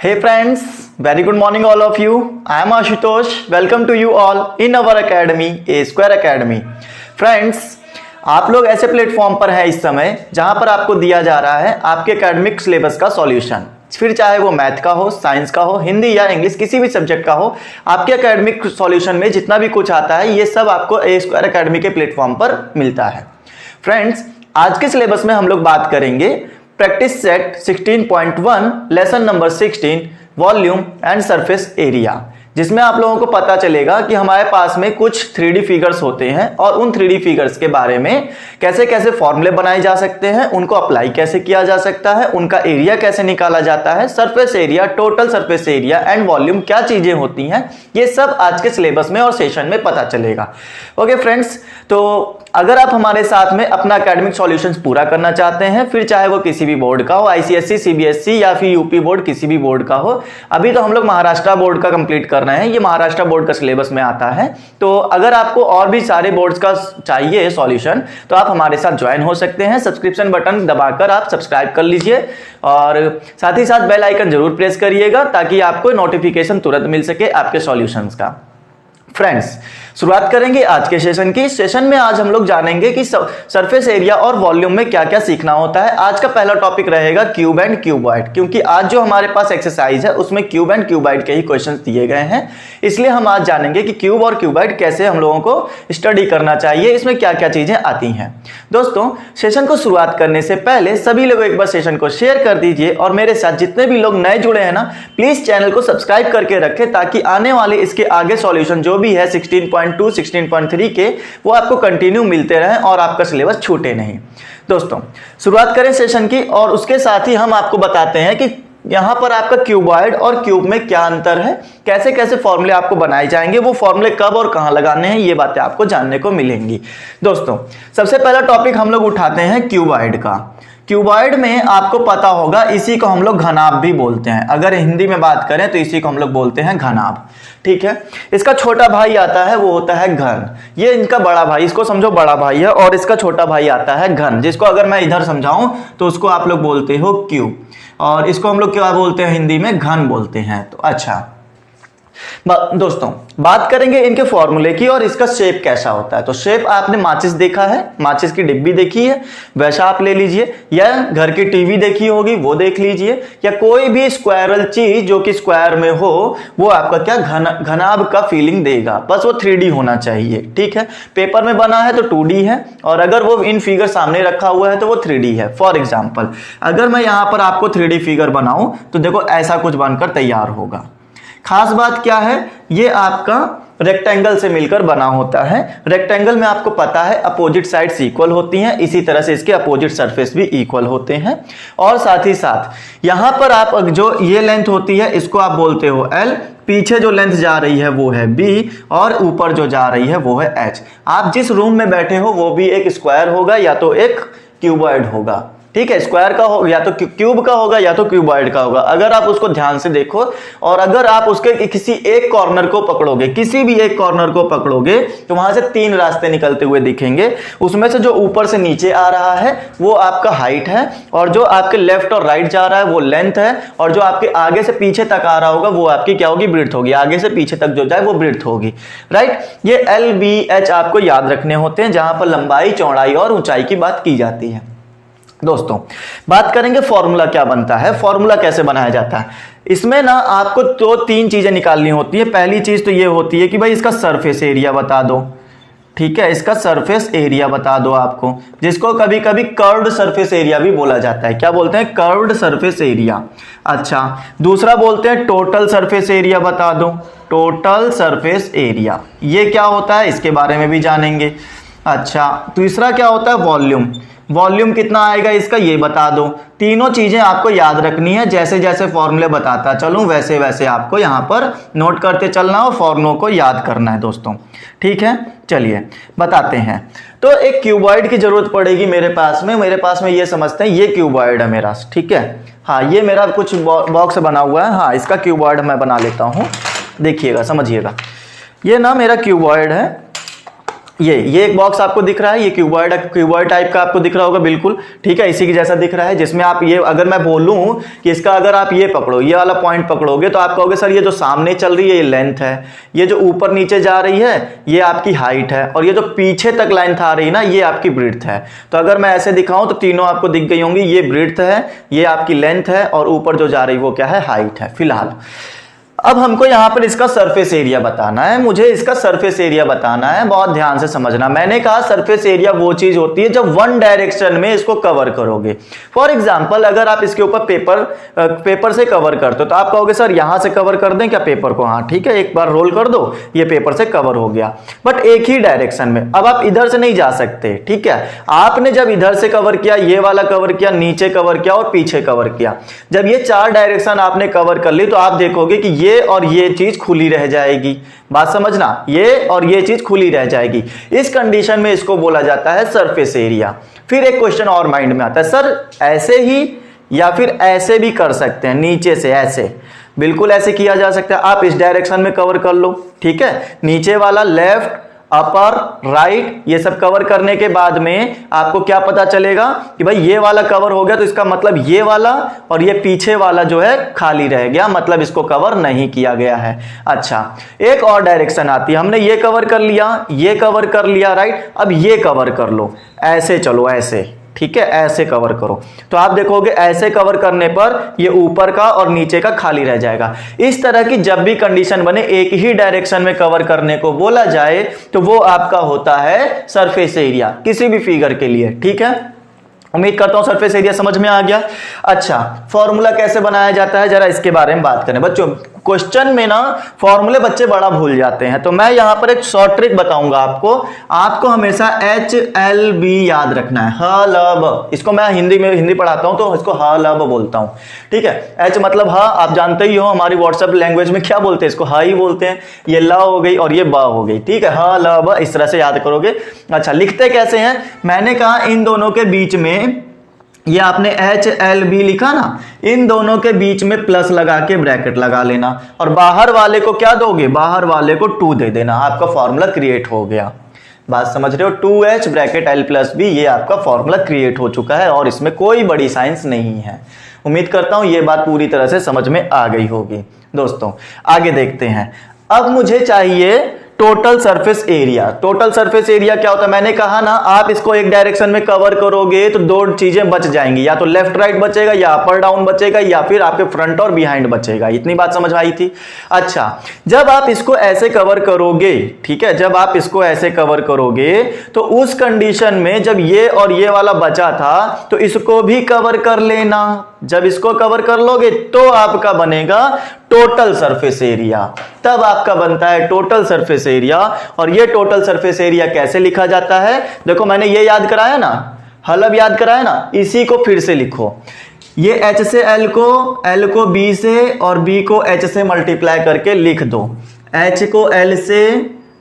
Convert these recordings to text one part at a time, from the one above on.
Hey friends, very good morning all of you. I am Ashutosh. Welcome to you all in our academy, A Square Academy. Friends, आप लोग ऐसे platform पर हैं इस समय जहां पर आपको दिया जा रहा है आपके एकेडमिक सिलेबस का सॉल्यूशन। फिर चाहे वो मैथ का हो, साइंस का हो, हिंदी या इंग्लिश किसी भी सब्जेक्ट का हो, आपके एकेडमिक सॉल्यूशन में जितना भी कुछ आता है ये सब आपको ए स्क्वायर एकेडमी के प्लेटफॉर्म पर मिलता है। फ्रेंड्स, आज के सिलेबस में हम लोग बात करेंगे practice set 16.1 lesson number 16 volume and surface area, जिसमें आप लोगों को पता चलेगा कि हमारे पास में कुछ 3D फिगर्स होते हैं और उन 3D फिगर्स के बारे में कैसे कैसे फॉर्मूले बनाए जा सकते हैं, उनको अप्लाई कैसे किया जा सकता है, उनका एरिया कैसे निकाला जाता है, surface area, total surface area and volume क्या चीजें होती हैं, ये सब आज के सिलेबस में और सेशन में पता चलेगा। ओके फ्रेंड्स, तो अगर आप हमारे साथ में अपना एकेडमिक सॉल्यूशंस पूरा करना चाहते हैं, फिर चाहे वो किसी भी बोर्ड का हो, आईसीएसई, सीबीएसई या फिर यूपी बोर्ड, किसी भी बोर्ड का हो। अभी तो हम लोग महाराष्ट्र बोर्ड का कंप्लीट कर रहे हैं, ये महाराष्ट्र बोर्ड का सिलेबस में आता है। तो अगर आपको और भी सारे बोर्ड्स का चाहिए सॉल्यूशन तो आप हमारे साथ ज्वाइन हो सकते हैं। सब्सक्रिप्शन बटन दबाकर आप सब्सक्राइब कर लीजिए और साथ ही साथ बेल आइकन जरूर प्रेस करिएगा ताकि आपको नोटिफिकेशन तुरंत मिल सके आपके सॉल्यूशंस का। फ्रेंड्स, शुरुआत करेंगे आज के सेशन की। सेशन में आज हम लोग जानेंगे कि सरफेस एरिया और वॉल्यूम में क्या क्या सीखना होता है। आज का पहला टॉपिक रहेगा क्यूब एंड क्यूबॉइड, क्योंकि आज जो हमारे पास एक्सरसाइज है उसमें क्यूब एंड क्यूबॉइड के ही क्वेश्चंस दिए गए हैं, इसलिए हम आज जानेंगे कि क्यूब और क्यूबॉइड कैसे हम लोगों को स्टडी करना चाहिए, इसमें क्या क्या चीजें आती हैं। दोस्तों, सेशन को शुरुआत करने से पहले सभी लोग एक बार सेशन को शेयर कर दीजिए और मेरे साथ जितने भी लोग नए जुड़े हैं ना, प्लीज चैनल को सब्सक्राइब करके रखें ताकि आने वाले इसके आगे सॉल्यूशन जो भी है 16.2, 16.3 के, वो आपको कंटिन्यू मिलते रहें और आपका सिलेबस छूटे नहीं। दोस्तों, शुरुआत करें सेशन की और उसके साथ ही हम आपको बताते हैं कि यहां पर आपका क्यूबॉइड और क्यूब में क्या अंतर है, कैसे कैसे फॉर्मूले आपको बनाए जाएंगे, वो फॉर्मूले कब और कहां लगाने हैं, ये बातें आपको जानने को मिलेंगी। दोस्तों, सबसे पहला टॉपिक हम लोग उठाते हैं क्यूबॉइड का। क्यूबॉइड में आपको पता होगा इसी को हम लोग घनाभ भी बोलते हैं। अगर हिंदी में बात करें तो इसी को हम लोग बोलते हैं घनाभ। ठीक है, इसका छोटा भाई आता है वो होता है घन। ये इनका बड़ा भाई, इसको समझो बड़ा भाई है, और इसका छोटा भाई आता है घन, जिसको अगर मैं इधर समझाऊं तो उसको आप लोग बोलते हो क्यूब, और इसको हम लोग क्या बोलते हैं हिंदी में, घन बोलते हैं। तो अच्छा दोस्तों, बात करेंगे इनके फॉर्मूले की और इसका शेप कैसा होता है। तो शेप आपने माचिस देखा है, माचिस की डिब्बी देखी है, वैसा आप ले लीजिए, या घर की टीवी देखी होगी वो देख लीजिए, या कोई भी स्क्वायरल चीज जो कि स्क्वायर में हो वो आपका क्या घनाभ का फीलिंग देगा। बस वो 3D होना चाहिए। ठीक है, पेपर में बना है तो 2D है, और अगर वो इन फिगर सामने रखा हुआ है तो वो 3D है। फॉर एग्जाम्पल, अगर मैं यहां पर आपको 3D फिगर बनाऊं तो देखो ऐसा कुछ बनकर तैयार होगा। खास बात क्या है, ये आपका रेक्टेंगल से मिलकर बना होता है। रेक्टेंगल में आपको पता है अपोजिट साइड्स इक्वल होती हैं, इसी तरह से इसके अपोजिट सरफेस भी इक्वल होते हैं। और साथ ही साथ यहां पर आप जो ये लेंथ होती है इसको आप बोलते हो L, पीछे जो लेंथ जा रही है वो है B, और ऊपर जो जा रही है वो है H। आप जिस रूम में बैठे हो वो भी एक स्क्वायर होगा या तो एक क्यूबॉइड होगा। ठीक है, स्क्वायर का हो या तो क्यूब का होगा या तो क्यूबॉइड का होगा। अगर आप उसको ध्यान से देखो और अगर आप उसके किसी एक कॉर्नर को पकड़ोगे, किसी भी एक कॉर्नर को पकड़ोगे तो वहां से 3 रास्ते निकलते हुए दिखेंगे। उसमें से जो ऊपर से नीचे आ रहा है वो आपका हाइट है, और जो आपके लेफ्ट और राइट जा रहा है वो लेंथ है, और जो आपके आगे से पीछे तक आ रहा होगा वो आपकी क्या होगी, ब्रीड्थ होगी। आगे से पीछे तक जो जाए वो ब्रीड्थ होगी। राइट, ये LBH आपको याद रखने होते हैं जहां पर लंबाई, चौड़ाई और ऊंचाई की बात की जाती है। दोस्तों, बात करेंगे फॉर्मूला क्या बनता है, फॉर्मूला कैसे बनाया जाता है। इसमें ना आपको तो 3 चीजें निकालनी होती है। पहली चीज तो ये होती है कि भाई इसका सरफेस एरिया बता दो। ठीक है, इसका सरफेस एरिया बता दो आपको, जिसको कभी कभी कर्व्ड सरफेस एरिया भी बोला जाता है। क्या बोलते हैं, कर्व्ड सरफेस एरिया। अच्छा, दूसरा बोलते हैं टोटल सरफेस एरिया बता दो, टोटल सरफेस एरिया। ये क्या होता है इसके बारे में भी जानेंगे। अच्छा, तीसरा क्या होता है, वॉल्यूम। वॉल्यूम कितना आएगा इसका ये बता दो। तीनों चीजें आपको याद रखनी है, जैसे जैसे फॉर्मूले बताता चलूं वैसे वैसे आपको यहां पर नोट करते चलना और फॉर्मूलों को याद करना है दोस्तों। ठीक है, चलिए बताते हैं। तो एक क्यूबॉइड की जरूरत पड़ेगी मेरे पास में ये समझते हैं ये क्यूबॉइड है मेरा। ठीक है, हाँ ये मेरा कुछ बॉक्स बना हुआ है, हाँ इसका क्यूबॉइड मैं बना लेता हूं। देखिएगा, समझिएगा, ये ना मेरा क्यूबॉइड है ये एक बॉक्स आपको दिख रहा है, ये क्यूबॉइड टाइप का आपको दिख रहा होगा, बिल्कुल ठीक है, इसी के जैसा दिख रहा है, जिसमें आप ये, अगर मैं बोलूं कि इसका अगर आप ये पकड़ो, ये वाला पॉइंट पकड़ोगे तो आप कहोगे सर ये जो सामने चल रही है ये लेंथ है, ये जो ऊपर नीचे जा रही है ये आपकी हाइट है, और ये जो पीछे तक लेंथ आ रही है ना ये आपकी ब्रीड्थ है। तो अगर मैं ऐसे दिखाऊं तो तीनों आपको दिख गई होंगी, ये ब्रीड्थ है, ये आपकी लेंथ है, और ऊपर जो जा रही है वो क्या है, हाइट है फिलहाल। अब हमको यहां पर इसका सरफेस एरिया बताना है, मुझे इसका सरफेस एरिया बताना है, बहुत ध्यान से समझना। मैंने कहा सरफेस एरिया वो चीज होती है जब वन डायरेक्शन में इसको कवर करोगे। फॉर एग्जांपल अगर आप इसके ऊपर पेपर से कवर करते हो तो आप कहोगे सर यहां से कवर कर दें क्या पेपर को, हाँ ठीक है, एक बार रोल कर दो, ये पेपर से कवर हो गया, बट एक ही डायरेक्शन में। अब आप इधर से नहीं जा सकते, ठीक है, आपने जब इधर से कवर किया, ये वाला कवर किया, नीचे कवर किया और पीछे कवर किया, जब ये 4 डायरेक्शन आपने कवर कर ली तो आप देखोगे कि ये और ये चीज खुली रह जाएगी। बात समझना, ये और ये चीज खुली रह जाएगी। इस कंडीशन में इसको बोला जाता है सरफेस एरिया। फिर एक क्वेश्चन और माइंड में आता है, सर ऐसे ही या फिर ऐसे भी कर सकते हैं, नीचे से ऐसे, बिल्कुल ऐसे किया जा सकता है। आप इस डायरेक्शन में कवर कर लो, ठीक है, नीचे वाला लेफ्ट अपर राइट ये सब कवर करने के बाद में आपको क्या पता चलेगा कि भाई ये वाला कवर हो गया, तो इसका मतलब ये वाला और ये पीछे वाला जो है खाली रह गया, मतलब इसको कवर नहीं किया गया है। अच्छा, एक और डायरेक्शन आती है, हमने ये कवर कर लिया, ये कवर कर लिया, राइट, अब ये कवर कर लो, ऐसे चलो ऐसे, ठीक है, ऐसे कवर करो, तो आप देखोगे ऐसे कवर करने पर ये ऊपर का और नीचे का खाली रह जाएगा। इस तरह की जब भी कंडीशन बने एक ही डायरेक्शन में कवर करने को बोला जाए तो वो आपका होता है सरफेस एरिया, किसी भी फिगर के लिए, ठीक है। उम्मीद करता हूं सरफेस एरिया समझ में आ गया। अच्छा, फॉर्मूला कैसे बनाया जाता है जरा इसके बारे में बात करें। बच्चों क्वेश्चन में ना फॉर्मूले बच्चे बड़ा भूल जाते हैं, तो मैं यहां पर एक शॉर्ट ट्रिक बताऊंगा आपको हमेशा HLB याद रखना है, ह ल ब। इसको मैं हिंदी पढ़ाता हूं तो इसको ह ल ब बोलता हूं, ठीक है। H मतलब ह, आप जानते ही हो हमारी व्हाट्सएप लैंग्वेज में क्या बोलते हैं, इसको ह ही बोलते हैं। ये ल हो गई और ये ब हो गई, ठीक है, ह ल ब, इस तरह से याद करोगे। अच्छा, लिखते कैसे हैं, मैंने कहा इन दोनों के बीच में, ये आपने HLB लिखा ना, इन दोनों के बीच में प्लस लगा के ब्रैकेट लगा लेना, और बाहर वाले को क्या दोगे, बाहर वाले को 2 दे देना, आपका फॉर्मूला क्रिएट हो गया। बात समझ रहे हो, 2H bracket L plus B, ये आपका फॉर्मूला क्रिएट हो चुका है और इसमें कोई बड़ी साइंस नहीं है। उम्मीद करता हूं ये बात पूरी तरह से समझ में आ गई होगी। दोस्तों आगे देखते हैं। अब मुझे चाहिए total surface area. Total surface area क्या होता है, मैंने कहा ना, आप इसको एक डायरेक्शन में कवर करोगे तो 2 चीजें बच जाएंगी, या तो लेफ्ट राइट बचेगा, या अपर डाउन बचेगा, या फिर आपके फ्रंट और बिहाइंड बचेगा। इतनी बात समझ आई थी। अच्छा, जब आप इसको ऐसे कवर करोगे, ठीक है, जब आप इसको ऐसे कवर करोगे तो उस कंडीशन में जब ये और ये वाला बचा था तो इसको भी कवर कर लेना। जब इसको कवर कर लोगे तो आपका बनेगा टोटल सरफेस एरिया, तब आपका बनता है टोटल सरफेस एरिया। और ये टोटल सरफेस एरिया कैसे लिखा जाता है, देखो मैंने ये याद कराया ना, हलब याद कराया ना, इसी को फिर से लिखो। ये H से L को B से और B को H से मल्टीप्लाई करके लिख दो। H को L से,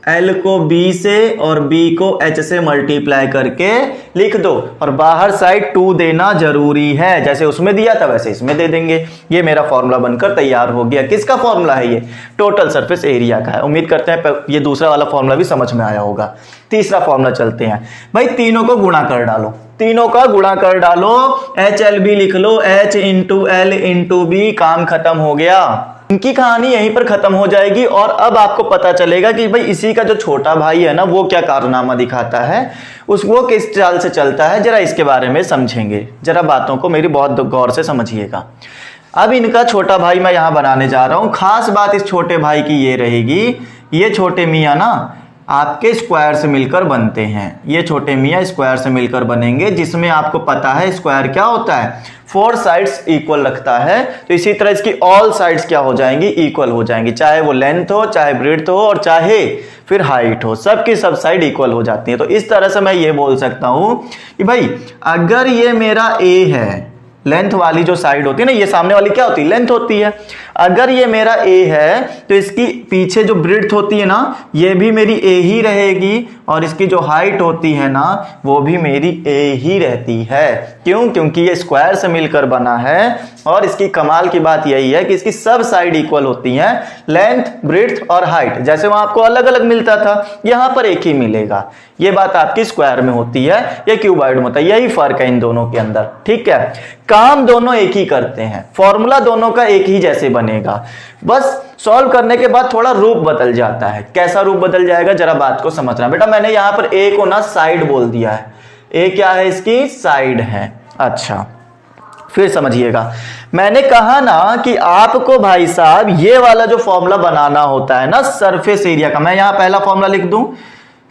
L को B से और B को H से मल्टीप्लाई करके लिख दो, और बाहर साइड 2 देना जरूरी है, जैसे उसमें दिया था वैसे इसमें दे देंगे। ये मेरा फॉर्मूला बनकर तैयार हो गया। किसका फॉर्मूला है ये, टोटल सरफेस एरिया का है। उम्मीद करते हैं ये दूसरा वाला फॉर्मूला भी समझ में आया होगा। तीसरा फॉर्मूला चलते हैं भाई, तीनों को गुणा कर डालो, तीनों का गुणा कर डालो, HLB लिख लो, H into L into B, काम खत्म हो गया। इनकी कहानी यहीं पर खत्म हो जाएगी। और अब आपको पता चलेगा कि भाई इसी का जो छोटा भाई है ना, वो क्या कारनामा दिखाता है, वो किस चाल से चलता है, जरा इसके बारे में समझेंगे। जरा बातों को मेरी बहुत गौर से समझिएगा। अब इनका छोटा भाई मैं यहां बनाने जा रहा हूं। खास बात इस छोटे भाई की ये रहेगी, ये छोटे मियाँ ना आपके स्क्वायर से मिलकर बनते हैं। ये छोटे मियाँ स्क्वायर से मिलकर बनेंगे, जिसमें आपको पता है स्क्वायर क्या होता है, 4 साइड्स इक्वल रखता है। तो इसी तरह इसकी ऑल साइड्स क्या हो जाएंगी, इक्वल हो जाएंगी, चाहे वो लेंथ हो, चाहे ब्रेड्थ हो, और चाहे फिर हाइट हो, सबकी सब साइड इक्वल हो जाती है। तो इस तरह से मैं ये बोल सकता हूं कि भाई अगर ये मेरा A है, लेंथ वाली जो साइड होती है ना, ये सामने वाली क्या होती है, लेंथ होती है। अगर ये मेरा ए है तो इसकी पीछे जो ब्रेड्थ होती है ना, ये भी मेरी ए ही रहेगी, और इसकी जो हाइट होती है ना, वो भी मेरी ए ही रहती है। क्यों? क्योंकि ये स्क्वायर से मिलकर बना है, और इसकी कमाल की बात यही है कि इसकी सब साइड इक्वल होती हैं, लेंथ, ब्रेड्थ और हाइट। जैसे वहां आपको अलग अलग मिलता था, यहां पर एक ही मिलेगा। ये बात आपकी स्क्वायर में होती है, ये क्यूबॉइड में होता है। यही फर्क है इन दोनों के अंदर, ठीक है। काम दोनों एक ही करते हैं, फॉर्मूला दोनों का एक ही जैसे बनेगा, बस सॉल्व करने के बाद थोड़ा रूप बदल जाता है। कैसा रूप बदल जाएगा, जरा बात को समझना। बेटा मैंने यहां पर ए को ना साइड बोल दिया है, ए क्या है, इसकी साइड है। अच्छा फिर समझिएगा, मैंने कहा ना कि आपको भाई साहब ये वाला जो फॉर्मूला बनाना होता है ना सरफेस एरिया का, मैं यहां पहला फॉर्मूला लिख दूं,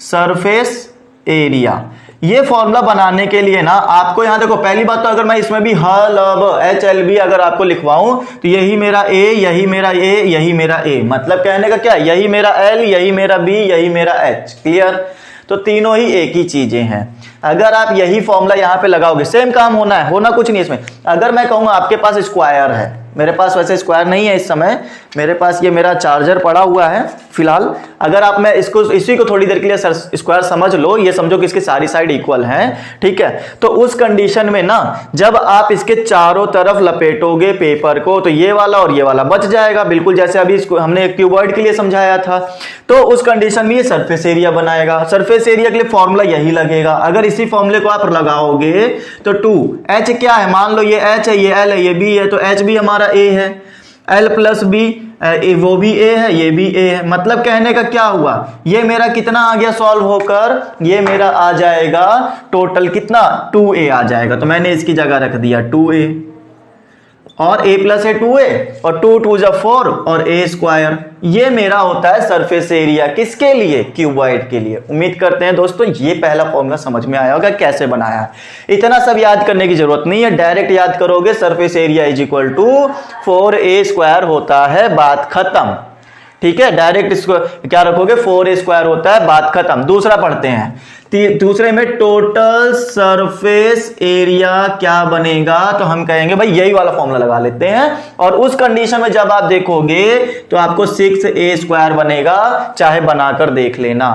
सरफेस एरिया। ये फॉर्मूला बनाने के लिए ना आपको यहां देखो, पहली बात तो अगर मैं इसमें भी हल अब एच एल बी अगर आपको लिखवाऊं तो यही मेरा ए, यही मेरा ए, यही मेरा ए, मतलब कहने का क्या, यही मेरा एल, यही मेरा बी, यही मेरा एच। क्लियर? तो तीनों ही एक ही चीजें हैं। अगर आप यही फॉर्मूला यहां पे लगाओगे, सेम काम होना है, होना कुछ नहीं इसमें। अगर मैं कहूंगा आपके पास स्क्वायर है, मेरे पास वैसे स्क्वायर नहीं है इस समय, मेरे पास ये मेरा चार्जर पड़ा हुआ है फिलहाल। अगर आप मैं इसको इसी को थोड़ी देर के लिए स्क्वायर समझ लो, ये समझो कि इसकी सारी साइड इक्वल हैं, ठीक है। तो उस कंडीशन में ना जब आप इसके चारों तरफ लपेटोगे पेपर को, तो ये वाला और ये वाला बच जाएगा, बिल्कुल जैसे अभी इसको हमने क्यूबॉइड के लिए समझाया था। तो उस कंडीशन में ये सरफेस एरिया बनाएगा। सरफेस एरिया के लिए फॉर्मूला यही लगेगा। अगर इसी फॉर्मूले को आप लगाओगे तो 2h क्या है, मान लो ये h है, ये l है, ये b है, तो h भी हमारा a है, l प्लस बी वो भी a है, ये भी a है। मतलब कहने का क्या हुआ, ये मेरा कितना आ गया सॉल्व होकर, ये मेरा आ जाएगा टोटल कितना, 2a आ जाएगा। तो मैंने इसकी जगह रख दिया 2a, और a प्लस है 2a, और 2 2 जा 4 और a स्क्वायर। ये मेरा होता है सरफेस एरिया, किसके लिए, क्यूबॉइड के लिए। उम्मीद करते हैं दोस्तों ये पहला फॉर्मूला समझ में आया होगा कैसे बनाया है। इतना सब याद करने की जरूरत नहीं है, डायरेक्ट याद करोगे surface area is equal to 4a square होता है, बात खत्म। ठीक है, डायरेक्ट इसको क्या रखोगे, 4a स्क्वायर होता है, बात खत्म। दूसरा पढ़ते हैं, दूसरे में टोटल सरफेस एरिया क्या बनेगा, तो हम कहेंगे भाई यही वाला फॉर्मूला लगा लेते हैं, और उस कंडीशन में जब आप देखोगे तो आपको 6a स्क्वायर बनेगा, चाहे बनाकर देख लेना।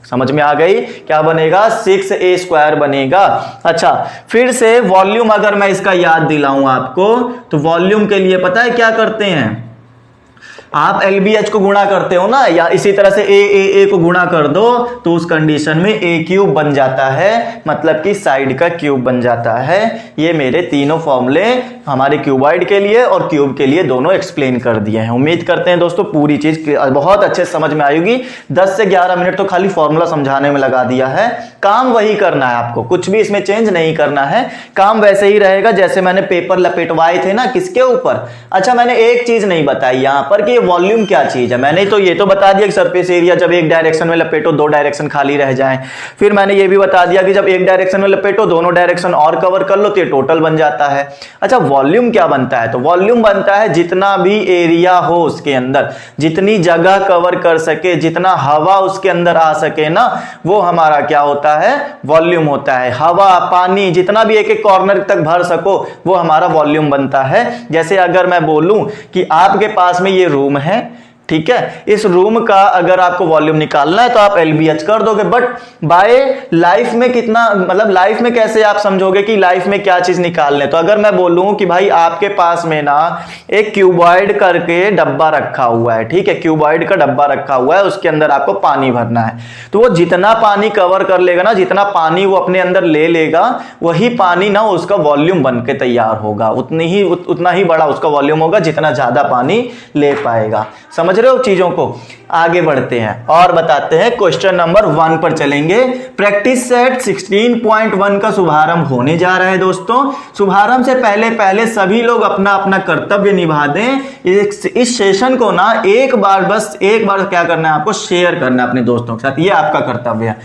समझ में आ गई, क्या बनेगा, 6a स्क्वायर बनेगा। अच्छा फिर से वॉल्यूम अगर मैं इसका याद दिलाऊं आपको, तो वॉल्यूम के लिए पता है क्या करते हैं, आप LBH को गुणा करते हो ना, या इसी तरह से a को गुणा कर दो, तो उस कंडीशन में a क्यूब बन जाता है, मतलब कि साइड का क्यूब बन जाता है। ये मेरे तीनों फॉर्मूले हमारे क्यूबॉइड के लिए और क्यूब के लिए दोनों एक्सप्लेन कर दिए हैं। उम्मीद करते हैं दोस्तों पूरी चीज बहुत अच्छे से समझ में आएगी। 10 से 11 मिनट तो खाली फॉर्मूला समझाने में लगा दिया है, काम वही करना है आपको, कुछ भी इसमें चेंज नहीं करना है, काम वैसे ही रहेगा जैसे मैंने पेपर लपेटवाए थे ना, किसके ऊपर। अच्छा मैंने एक चीज नहीं बताई यहां पर कि वॉल्यूम क्या चीज है। मैंने तो ये तो बता दिया कि सरफेस एरिया जब एक डायरेक्शन में लपेटो 2 डायरेक्शन खाली रह जाएं। फिर मैंने ये भी बता दिया कि जब एक डायरेक्शन में लपेटो 2 डायरेक्शन और कवर कर लो तो ये टोटल बन जाता है। अच्छा वॉल्यूम क्या बनता है, तो वॉल्यूम बनता है जितना भी एरिया हो उसके अंदर, जितनी जगह कवर कर सके, जितना हवा उसके अंदर आ सके ना, वो हमारा क्या होता है, वॉल्यूम होता है। हवा पानी जितना भी एक एक कॉर्नर तक भर सको वो हमारा वॉल्यूम बनता है। जैसे अगर मैं बोलूं कि आपके पास में ये रूम है, ठीक है, इस रूम का अगर आपको वॉल्यूम निकालना है तो आप LBH कर दोगे, बट बाय लाइफ में कितना, मतलब लाइफ में कैसे आप समझोगे कि लाइफ में क्या चीज निकालने। तो अगर मैं बोलूं कि भाई आपके पास में ना एक क्यूबॉइड करके डब्बा रखा हुआ है, ठीक है, क्यूबॉइड का डब्बा रखा हुआ है, उसके अंदर आपको पानी भरना है, तो वो जितना पानी कवर कर लेगा ना, जितना पानी वो अपने अंदर ले लेगा, वही पानी ना उसका वॉल्यूम बन के तैयार होगा, उतना ही बड़ा उसका वॉल्यूम होगा जितना ज्यादा पानी ले पाएगा। समझ रहे हो चीजों को। आगे बढ़ते हैं और बताते हैं, क्वेश्चन नंबर 1 पर चलेंगे। प्रैक्टिस सेट 16.1 का शुभारंभ होने जा रहा है दोस्तों। शुभारंभ से पहले सभी लोग अपना अपना कर्तव्य निभा दें। इस सेशन को ना एक बार क्या करना है आपको, शेयर करना है अपने दोस्तों के साथ, ये आपका कर्तव्य है,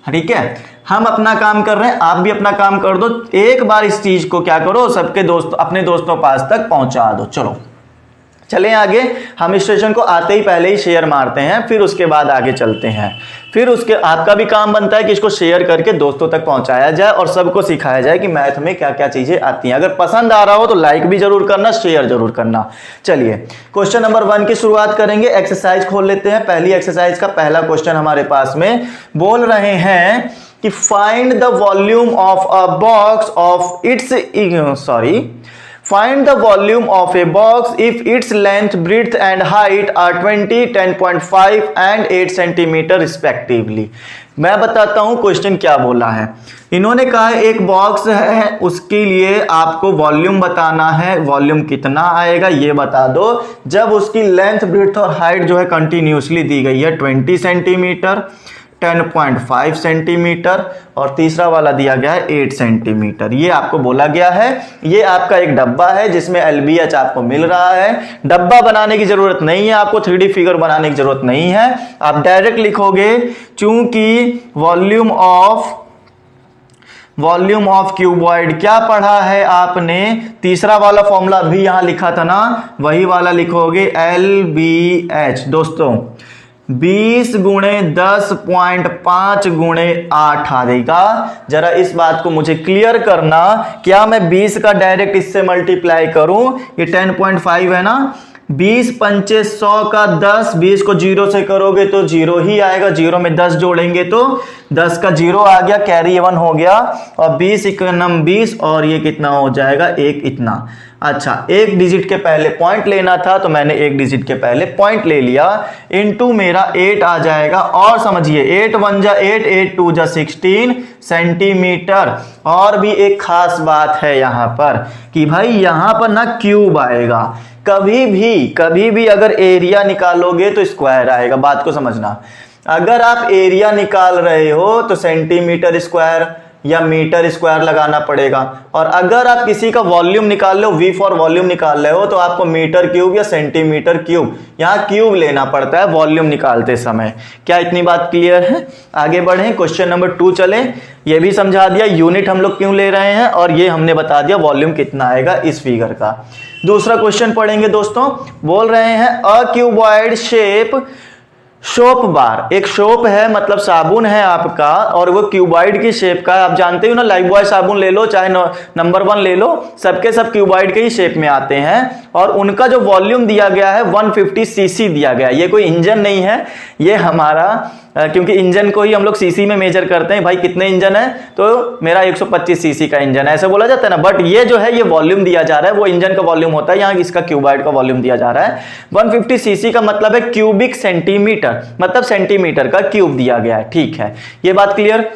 ठीक है। हम अपना काम कर रहे हैं, आप भी अपना काम कर दो, एक बार इस चीज को क्या करो, सबके दोस्तों अपने दोस्तों पास तक पहुंचा दो। चलो चलें आगे, हम स्टेशन को आते ही पहले ही शेयर मारते हैं, फिर उसके बाद आगे चलते हैं। फिर उसके आपका भी काम बनता है कि इसको शेयर करके दोस्तों तक पहुंचाया जाए और सबको सिखाया जाए कि मैथ में क्या क्या चीजें आती हैं। अगर पसंद आ रहा हो तो लाइक भी जरूर करना, शेयर जरूर करना। चलिए क्वेश्चन नंबर 1 की शुरुआत करेंगे। एक्सरसाइज खोल लेते हैं। पहली एक्सरसाइज का पहला क्वेश्चन हमारे पास में बोल रहे हैं कि find the volume of a box of its Find the volume of a box if its length, breadth and height are 20, 10.5 and 8 centimetre respectively. मैं बताता हूं क्वेश्चन क्या बोला है। इन्होंने कहा है एक बॉक्स है, उसके लिए आपको वॉल्यूम बताना है। वॉल्यूम कितना आएगा ये बता दो जब उसकी लेंथ, ब्रेड्थ और हाइट जो है कंटिन्यूसली दी गई है 20 सेंटीमीटर, 10.5 सेंटीमीटर और तीसरा वाला दिया गया है 8 सेंटीमीटर। ये आपको बोला गया है। ये आपका एक डब्बा है जिसमें LBH आपको मिल रहा है। डब्बा बनाने की जरूरत नहीं है, आपको 3D फिगर बनाने की जरूरत नहीं है। आप डायरेक्ट लिखोगे चूंकि वॉल्यूम ऑफ क्यूबॉइड क्या पढ़ा है आपने, तीसरा वाला फॉर्मूला भी यहां लिखा था ना, वही वाला लिखोगे LBH। दोस्तों 20 गुणे 10.5 गुणे 8 आ जाएगा। जरा इस बात को मुझे क्लियर करना, क्या मैं 20 का डायरेक्ट इससे मल्टीप्लाई करूं, ये 10.5 है ना, 20 पंचे 100 का 10, 20 को 0 से करोगे तो 0 ही आएगा, 0 में 10 जोड़ेंगे तो 10 का 0 आ गया, कैरी 1 हो गया और 20 इकोनम 20 और ये कितना हो जाएगा 1 इतना। अच्छा, एक डिजिट के पहले पॉइंट लेना था तो मैंने एक डिजिट के पहले पॉइंट ले लिया, इनटू मेरा 8 आ जाएगा। और समझिए 8 1 जा 8, 8 2 जा 16 सेंटीमीटर। और भी एक खास बात है यहां पर कि भाई यहां पर ना क्यूब आएगा। कभी भी अगर एरिया निकालोगे तो स्क्वायर आएगा, बात को समझना। अगर आप एरिया निकाल रहे हो तो सेंटीमीटर स्क्वायर या मीटर स्क्वायर लगाना पड़ेगा, और अगर आप किसी का वॉल्यूम निकाल लो, V फॉर वॉल्यूम निकाल रहे हो, तो आपको मीटर क्यूब या सेंटीमीटर क्यूब, यहां क्यूब लेना पड़ता है वॉल्यूम निकालते समय। क्या इतनी बात क्लियर है? आगे बढ़े, क्वेश्चन नंबर 2 चले। ये भी समझा दिया यूनिट हम लोग क्यों ले रहे हैं, और ये हमने बता दिया वॉल्यूम कितना आएगा इस फिगर का। दूसरा क्वेश्चन पढ़ेंगे दोस्तों। बोल रहे हैं a cuboid shape soap bar, एक सोप है मतलब साबुन है आपका, और वो क्यूबॉइड की शेप का है। आप जानते हो ना, लाइफ बॉय साबुन ले लो चाहे नंबर 1 ले लो, सबके सब क्यूबॉइड के ही शेप में आते हैं। और उनका जो वॉल्यूम दिया गया है 150 सीसी दिया गया है। ये कोई इंजन नहीं है, ये हमारा क्योंकि इंजन को ही हम लोग सीसी में मेजर करते हैं। भाई कितने इंजन है, तो मेरा 125 सीसी का इंजन है, ऐसे बोला जाता है ना। बट ये जो है ये वॉल्यूम दिया जा रहा है, वो इंजन का वॉल्यूम होता है, यहाँ इसका क्यूबॉइड का वॉल्यूम दिया जा रहा है। 150 सीसी का मतलब है क्यूबिक सेंटीमीटर, मतलब सेंटीमीटर का क्यूब दिया गया है। ठीक है, ये बात clear.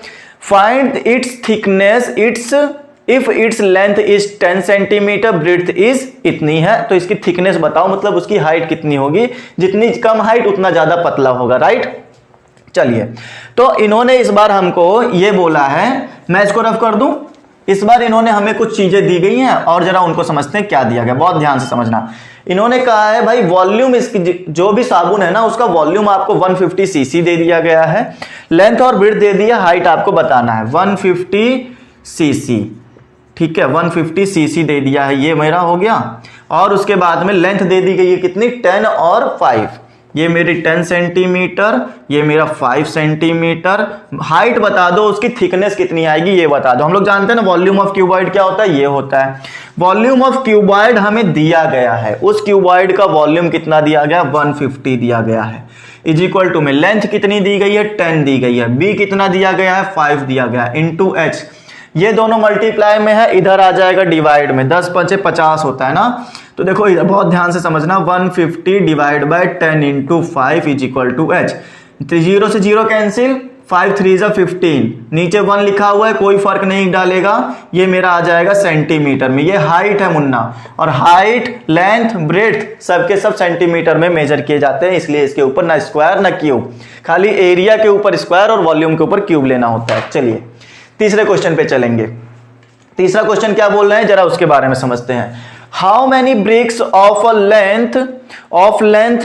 Find its thickness if its length is 10 centimetre, breadth is इतनी है, तो इसकी थिकनेस बताओ, मतलब उसकी हाइट कितनी होगी। जितनी कम हाइट उतना ज्यादा पतला होगा, राइट। चलिए, तो इन्होंने इस बार हमको ये बोला है, मैं इसको रफ कर दूं। इस बार इन्होंने हमें कुछ चीजें दी गई हैं और जरा उनको समझते हैं क्या दिया गया, बहुत ध्यान से समझना। इन्होंने कहा है भाई वॉल्यूम, इसकी जो भी साबुन है ना उसका वॉल्यूम आपको 150 सीसी दे दिया गया है, लेंथ और ब्रेड्थ दे दिया, हाइट आपको बताना है 150 सीसी। ठीक है, 150 सीसी दे दिया है, ये मेरा हो गया। और उसके बाद में लेंथ दे दी गई है कितनी, 10 और 5, ये मेरी 10 सेंटीमीटर, ये मेरा 5 सेंटीमीटर। हाइट बता दो, उसकी थिकनेस कितनी आएगी ये बता दो। हम लोग जानते हैं ना वॉल्यूम ऑफ क्यूबॉइड क्या होता है, ये होता है वॉल्यूम ऑफ क्यूबॉइड। हमें दिया गया है उस क्यूबॉइड का वॉल्यूम कितना दिया गया, 150 दिया गया है, इज इक्वल टू में लेंथ कितनी दी गई है, 10 दी गई है, बी कितना दिया गया है, 5 दिया गया है, इंटू एच। ये दोनों मल्टीप्लाई में है, इधर आ जाएगा डिवाइड में, 10 5 50 होता है ना। तो देखो इधर बहुत ध्यान से समझना, 150 divide by 10 into 5 is equal to H. 0 से 0 कैंसिल, 5 3 जा 15, नीचे 1 लिखा हुआ है, कोई फर्क नहीं डालेगा, ये मेरा आ जाएगा सेंटीमीटर में। ये हाइट है मुन्ना, और हाइट लेंथ ब्रेड्थ सबके सब सेंटीमीटर में मेजर किए जाते हैं, इसलिए इसके ऊपर ना स्क्वायर ना क्यूब, खाली एरिया के ऊपर स्क्वायर और वॉल्यूम के ऊपर क्यूब लेना होता है। चलिए तीसरे क्वेश्चन पे चलेंगे। तीसरा क्वेश्चन क्या बोल रहे हैं जरा उसके बारे में समझते हैं। How many bricks of a length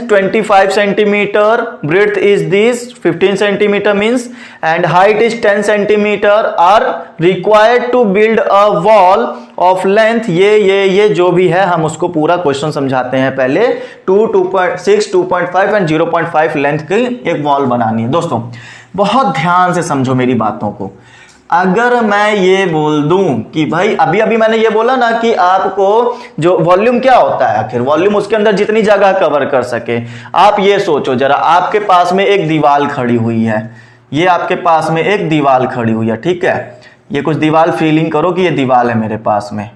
25 centimetre, breadth is this 15 centimetre means, and height is 10 centimetre are required to build a wall of length, ये जो भी है हम उसको पूरा क्वेश्चन समझाते हैं। पहले 2, 2.6, 2.5 एंड 0.5 लेंथ की एक वॉल बनानी है। दोस्तों बहुत ध्यान से समझो मेरी बातों को। अगर मैं ये बोल दूं कि भाई अभी मैंने ये बोला ना कि आपको जो वॉल्यूम क्या होता है, आखिर वॉल्यूम उसके अंदर जितनी जगह कवर कर सके। आप ये सोचो जरा, आपके पास में एक दीवार खड़ी हुई है, ये आपके पास में एक दीवार खड़ी हुई है, ठीक है। ये कुछ दीवार फीलिंग करो कि ये दीवार है मेरे पास में।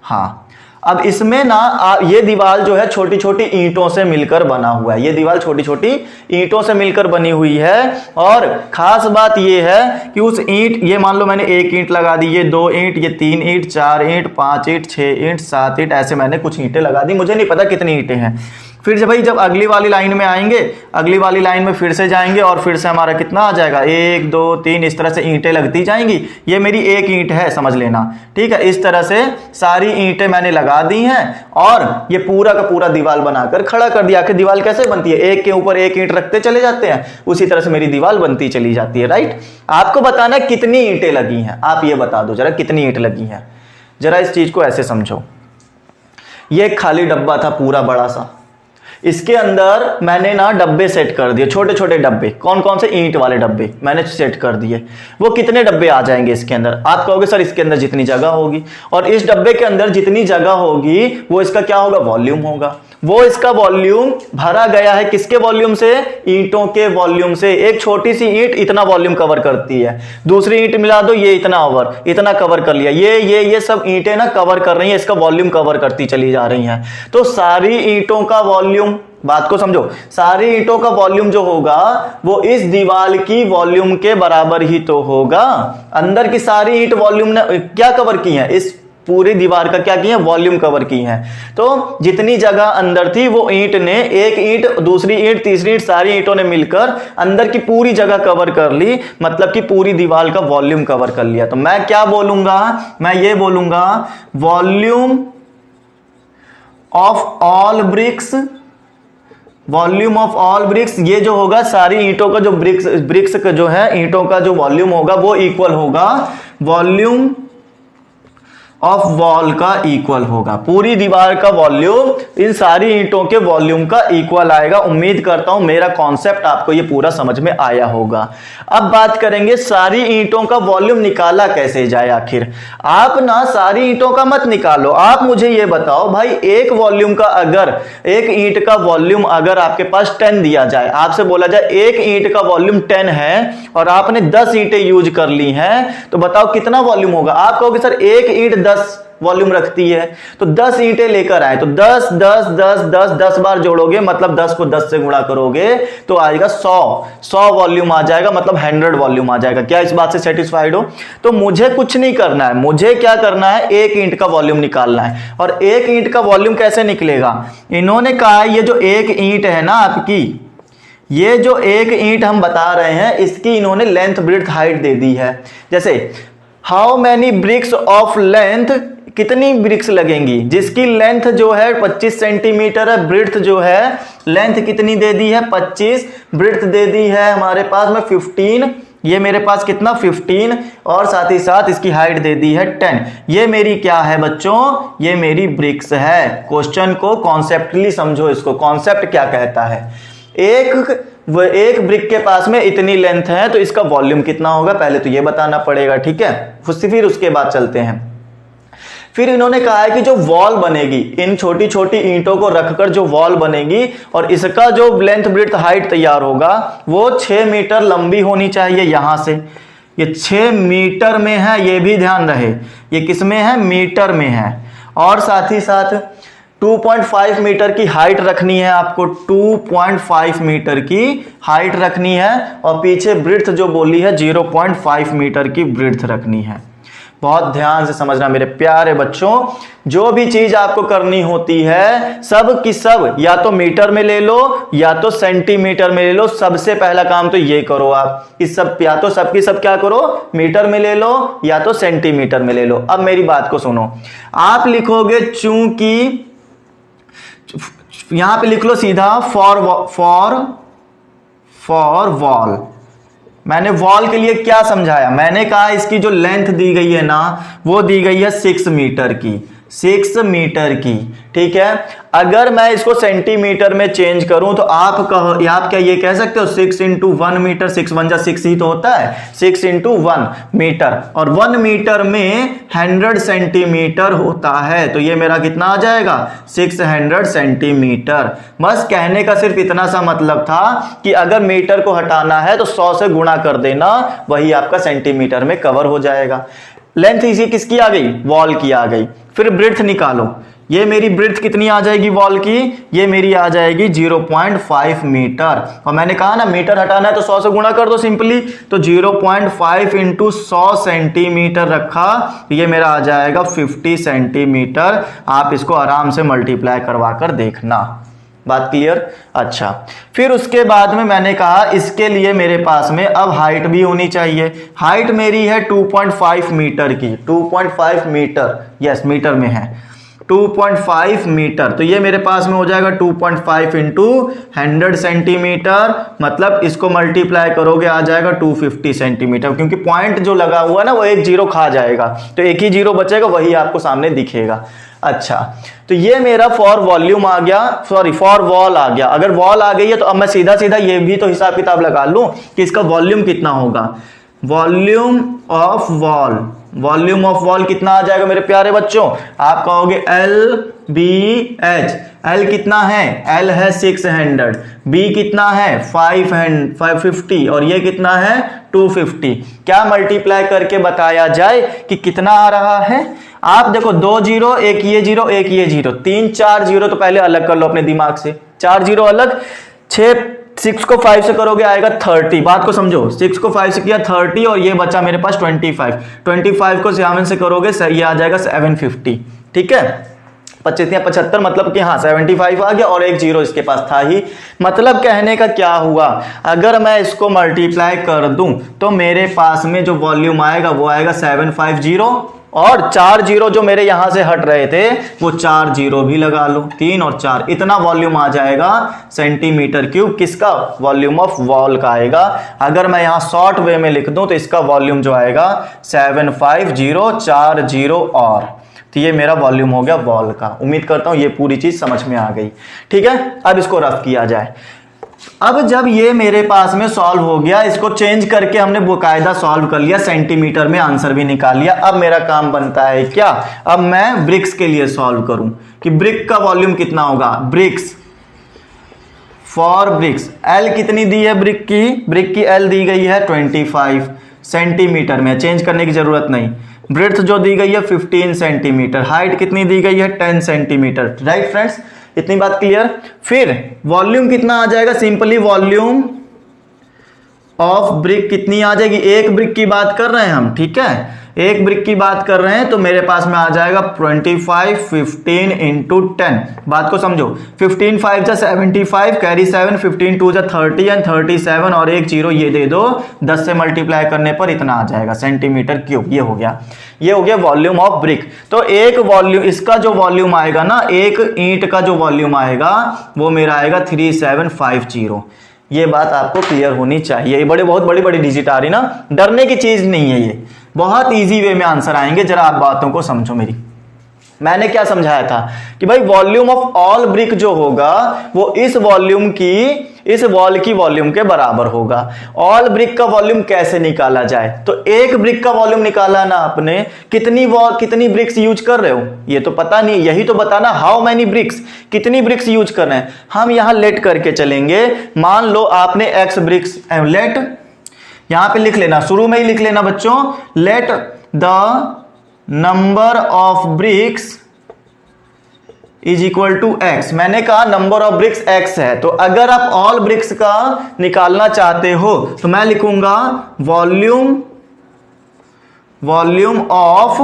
हाँ, अब इसमें ना ये दीवार जो है छोटी छोटी ईंटों से मिलकर बना हुआ है, ये दीवार छोटी छोटी ईंटों से मिलकर बनी हुई है। और खास बात ये है कि उस ईंट, ये मान लो मैंने 1 ईंट लगा दी, ये 2 ईंट, ये 3 ईंट, 4 ईंट, 5 ईंट, 6 ईंट, 7 ईंट, ऐसे मैंने कुछ ईंटें लगा दी, मुझे नहीं पता कितनी ईंटें हैं। फिर जब अगली वाली लाइन में आएंगे, अगली वाली लाइन में फिर से जाएंगे और फिर से हमारा कितना आ जाएगा, 1, 2, 3, इस तरह से ईंटें लगती जाएंगी। ये मेरी 1 ईंट है, समझ लेना, ठीक है। इस तरह से सारी ईंटें मैंने लगा दी हैं और ये पूरा का पूरा दीवार बनाकर खड़ा कर दिया। आखिर दीवार कैसे बनती है, एक के ऊपर एक ईंट रखते चले जाते हैं, उसी तरह से मेरी दीवार बनती चली जाती है, राइट। आपको बताना है कितनी ईंटें लगी हैं, आप ये बता दो जरा कितनी ईंट लगी हैं। जरा इस चीज को ऐसे समझो, ये एक खाली डब्बा था पूरा बड़ा सा, इसके अंदर मैंने ना डब्बे सेट कर दिए, छोटे छोटे डब्बे। कौन कौन से, ईंट वाले डब्बे मैंने सेट कर दिए। वो कितने डब्बे आ जाएंगे इसके अंदर, आप कहोगे सर इसके अंदर जितनी जगह होगी, और इस डब्बे के अंदर जितनी जगह होगी वो इसका क्या होगा, वॉल्यूम होगा। वो इसका वॉल्यूम भरा गया है किसके वॉल्यूम से, ईंटों के वॉल्यूम से। एक छोटी सी ईंट इतना वॉल्यूम कवर करती है, दूसरी ईंट मिला दो, ये इतना कवर कर लिया, ये सब ईंटें ना कवर कर रही हैं, इसका वॉल्यूम कवर करती चली जा रही हैं। तो सारी ईंटों का वॉल्यूम, बात को समझो, सारी ईंटों का वॉल्यूम जो होगा वो इस दीवार की वॉल्यूम के बराबर ही तो होगा। अंदर की सारी ईंट वॉल्यूम ने क्या कवर की है, इस पूरी दीवार का क्या किया, वॉल्यूम कवर की है। तो जितनी जगह अंदर थी वो ईंट ने, एक ईंट, दूसरी ईंट, तीसरी ईंट, सारी ईंटों ने मिलकर अंदर की पूरी जगह कवर कर ली, मतलब कि पूरी दीवार का वॉल्यूम कवर कर लिया। तो मैं क्या बोलूंगा, मैं ये बोलूंगा volume of all BRICS, volume of all BRICS, ये जो होगा सारी ईंटों का जो ब्रिक्स का जो है ईंटों का जो वॉल्यूम होगा वो इक्वल होगा वॉल्यूम ऑफ वॉल का इक्वल होगा। पूरी दीवार का वॉल्यूम इन सारी ईंटों के वॉल्यूम का इक्वल आएगा। उम्मीद करता हूं मेरा कॉन्सेप्ट आपको ये पूरा समझ में आया होगा। अब बात करेंगे सारी ईंटों का वॉल्यूम निकाला कैसे जाए। आखिर आप ना सारी ईंटों का मत निकालो, आप मुझे ये बताओ भाई, एक वॉल्यूम का अगर, एक ईंट का वॉल्यूम अगर आपके पास 10 दिया जाए, आपसे बोला जाए एक ईंट का वॉल्यूम 10 है और आपने 10 ईंटें यूज कर ली हैं, तो बताओ कितना वॉल्यूम होगा। आप कहोगे सर एक ईंट 10 वॉल्यूम रखती है, तो 10 ईंटें लेकर आए तो 10 10 10 10 10 बार जोड़ोगे, मतलब 10 को 10 से गुणा करोगे तो आएगा 100 वॉल्यूम आ जाएगा, मतलब 100 वॉल्यूम आ जाएगा। क्या इस बात से सेटिस्फाइड हो? तो मुझे कुछ नहीं करना है, मुझे क्या करना है, एक ईंट का वॉल्यूम निकालना है। और एक ईंट का वॉल्यूम कैसे निकलेगा, इन्होंने कहा ये जो एक ईंट है ना आपकी, ये जो एक ईंट हम बता रहे हैं इसकी इन्होंने लेंथ ब्रेड्थ हाइट दे दी है। जैसे how many bricks of length, कितनी ब्रिक्स लगेंगी, जिसकी लेंथ जो है 25 सेंटीमीटर है, ब्रेड्थ जो है, लेंथ कितनी दे दी है 25, ब्रेड्थ दे दी है हमारे पास में 15, ये मेरे पास कितना 15, और साथ ही साथ इसकी हाइट दे दी है 10। ये मेरी क्या है बच्चों, ये मेरी ब्रिक्स है। क्वेश्चन को कॉन्सेप्टली समझो, इसको कॉन्सेप्ट क्या कहता है। एक ब्रिक के पास में इतनी लेंथ है तो इसका वॉल्यूम कितना होगा, पहले तो ये बताना पड़ेगा, ठीक है। फिर उसके बाद चलते हैं। फिर इन्होंने कहा है कि जो वॉल बनेगी, इन छोटी छोटी ईंटों को रखकर जो वॉल बनेगी और इसका जो लेंथ ब्रेड्थ हाइट तैयार होगा वो 6 मीटर लंबी होनी चाहिए। यहां से ये 6 मीटर में है, ये भी ध्यान रहे, ये किस में है, मीटर में है। और साथ ही साथ 2.5 मीटर की हाइट रखनी है आपको, 2.5 मीटर की हाइट रखनी है, और पीछे ब्रेड्थ जो बोली है 0.5 मीटर की ब्रेड्थ रखनी है। बहुत ध्यान से समझना मेरे प्यारे बच्चों, जो भी चीज आपको करनी होती है सब की सब या तो मीटर में ले लो या तो सेंटीमीटर में ले लो। सबसे पहला काम तो ये करो आप, इस सब या तो सबकी सब क्या करो, मीटर में ले लो या तो सेंटीमीटर में ले लो। अब मेरी बात को सुनो, आप लिखोगे चूंकि, यहां पे लिख लो सीधा फॉर वॉल। मैंने वॉल के लिए क्या समझाया, मैंने कहा इसकी जो लेंथ दी गई है ना वो दी गई है 6 मीटर की, 6 मीटर की, ठीक है। अगर मैं इसको सेंटीमीटर में चेंज करूं तो आप क्या ये कह सकते हो 6 इंटू 1 मीटर, 6 1 जा 6 ही तो होता है, 6 इंटू 1 मीटर, और 1 मीटर में 100 सेंटीमीटर होता है, तो ये मेरा कितना आ जाएगा 600 सेंटीमीटर। बस कहने का सिर्फ इतना सा मतलब था कि अगर मीटर को हटाना है तो 100 से गुणा कर देना, वही आपका सेंटीमीटर में कवर हो जाएगा। लेंथ इसी किसकी आ गई, वॉल की आ गई। फिर ब्रेड्थ निकालो, ये मेरी ब्रेड्थ कितनी आ जाएगी वॉल की, ये मेरी आ जाएगी 0.5 मीटर, और मैंने कहा ना मीटर हटाना है तो 100 से गुणा कर दो सिंपली, तो 0.5 इंटू 100 सेंटीमीटर रखा, ये मेरा आ जाएगा 50 सेंटीमीटर। आप इसको आराम से मल्टीप्लाई करवा कर देखना, बात क्लियर। अच्छा, फिर उसके बाद में मैंने कहा इसके लिए मेरे पास में अब हाइट भी होनी चाहिए। हाइट मेरी है 2.5 मीटर की, 2.5 मीटर, यस मीटर में है 2.5 मीटर, तो ये मेरे पास में हो जाएगा 2.5 इंटू 100 सेंटीमीटर, मतलब इसको मल्टीप्लाई करोगे आ जाएगा 250 सेंटीमीटर, क्योंकि पॉइंट जो लगा हुआ है ना वो एक जीरो खा जाएगा, तो एक ही जीरो बचेगा, वही आपको सामने दिखेगा। अच्छा, तो ये मेरा फॉर वॉल्यूम आ गया, सॉरी फॉर वॉल आ गया। अगर वॉल आ गई है तो अब मैं सीधा सीधा ये भी तो हिसाब किताब लगा लूं कि इसका वॉल्यूम कितना होगा। Volume of wall, volume of wall कितना आ जाएगा मेरे प्यारे बच्चों, आप कहोगे LBH। L कितना है, L है 600, B कितना है 550, और ये कितना है 250। क्या मल्टीप्लाई करके बताया जाए कि कितना आ रहा है। आप देखो 2 जीरो, एक ये जीरो, एक ये जीरो, 3 4 जीरो तो पहले अलग कर लो अपने दिमाग से, 4 जीरो अलग, 6 को 5 से करोगे आएगा 30। बात को समझो, 6 को 5 से किया 30, और ये बचा मेरे पास 25 को 7 से करोगे ये आ जाएगा 750, ठीक है। 25 या 75 मतलब कि हाँ 75 आ गया, और एक जीरो इसके पास था ही। मतलब कहने का क्या हुआ, अगर मैं इसको मल्टीप्लाई कर दूं तो मेरे पास में जो वॉल्यूम आएगा वो आएगा 750, और 4 जीरो जो मेरे यहां से हट रहे थे वो 4 जीरो भी लगा लो, 3 और 4, इतना वॉल्यूम आ जाएगा सेंटीमीटर क्यूब। किसका, वॉल्यूम ऑफ वॉल का आएगा। अगर मैं यहां शॉर्ट वे में लिख दूं तो इसका वॉल्यूम जो आएगा 750, 4 जीरो, और तो ये मेरा वॉल्यूम हो गया वॉल का। उम्मीद करता हूं ये पूरी चीज समझ में आ गई, ठीक है। अब इसको रफ किया जाए। अब जब ये मेरे पास में सॉल्व हो गया, इसको चेंज करके हमने बाकायदा सॉल्व कर लिया, सेंटीमीटर में आंसर भी निकाल लिया। अब मेरा काम बनता है क्या, अब मैं ब्रिक्स के लिए सॉल्व करूं कि ब्रिक का वॉल्यूम कितना होगा। ब्रिक्स, फॉर ब्रिक्स, L कितनी दी है ब्रिक की L दी गई है 25 सेंटीमीटर में, चेंज करने की जरूरत नहीं। ब्रेड्थ जो दी गई है 15 सेंटीमीटर, हाइट कितनी दी गई है 10 सेंटीमीटर, राइट फ्रेंड्स, इतनी बात क्लियर। फिर वॉल्यूम कितना आ जाएगा, सिंपली वॉल्यूम ऑफ ब्रिक कितनी आ जाएगी, एक ब्रिक की बात कर रहे हैं हम, ठीक है, एक ब्रिक की बात कर रहे हैं, तो मेरे पास में आ जाएगा 25 15 इंटू 10। बात को समझो, 15 5 जा 75, कैरी 7, 15 2 जा 30 एंड 37, और एक जीरो ये दे दो, 10 से मल्टीप्लाई करने पर इतना आ जाएगा सेंटीमीटर क्यूब। ये हो गया वॉल्यूम ऑफ ब्रिक। तो एक वॉल्यूम, इसका जो वॉल्यूम आएगा ना, एक ईंट का जो वॉल्यूम आएगा वो मेरा आएगा 3750। ये बात आपको क्लियर होनी चाहिए। ये बहुत बड़ी डिजिट आ रही ना, डरने की चीज नहीं है, ये बहुत इजी वे में आंसर आएंगे। जरा आप बातों को समझो मेरी। मैंने क्या समझाया था कि भाई वॉल्यूम ऑफ ऑल ब्रिक जो होगा वो इस वॉल की वॉल्यूम के बराबर होगा। ऑल ब्रिक का वॉल्यूम कैसे निकाला जाए, तो एक ब्रिक का वॉल्यूम निकाला ना आपने, कितनी ब्रिक्स यूज कर रहे हो ये तो पता नहीं, यही तो बताना, हाउ मेनी ब्रिक्स, कितनी ब्रिक्स यूज कर रहे हैं। हम यहां लेट करके चलेंगे। मान लो आपने x ब्रिक्स, लेट यहां पे लिख लेना, शुरू में ही लिख लेना बच्चों, let the number of bricks is equal to x। मैंने कहा नंबर ऑफ ब्रिक्स x है, तो अगर आप ऑल ब्रिक्स का निकालना चाहते हो तो मैं लिखूंगा volume volume of